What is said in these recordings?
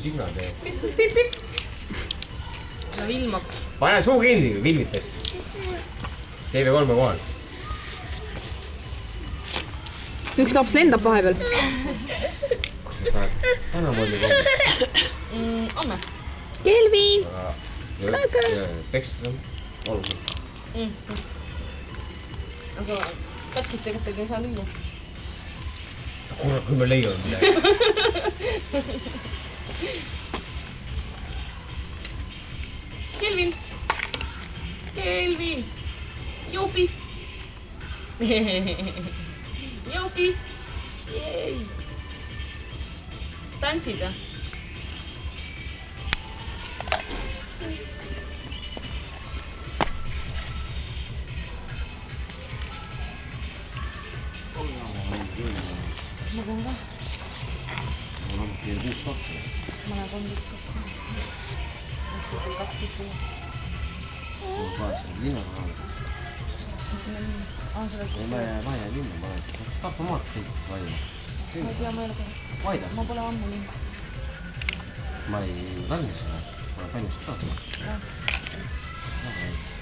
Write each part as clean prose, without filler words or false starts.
signal teeb. no ilmab. pane suu kinni filmites. TV3 kohal. üks laps lendab vahepeal. kus sa tahad? Vanamoodi kohal. Anna. Kelvin! Pekstes on oluliselt. aga katkist tegelikult ei saa lüüa. Kurat, kui me leiame midagi. Kelvin! Kelvin! Jopi! Jopi! Jej! Tantsid või? Ma pean ka. Mul on kell 6:02. Ma olen 13. Õhtul 12. Mul paastab linna kohal. Mis siin on? See oleks... Ma jään linna, ma olen tapamaat kõik valima. Ma ei tea, ma ei ole ka. Vaida? Ma pole ammu linna. Ma ei tarni seda. Ma olen valmis saada. Jah.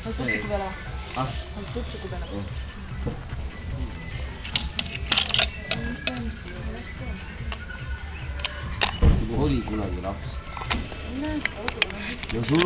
Oled tutsuku peale või? Ah? Oled tutsuku peale? Oli kunagi laps. Näe, ja sul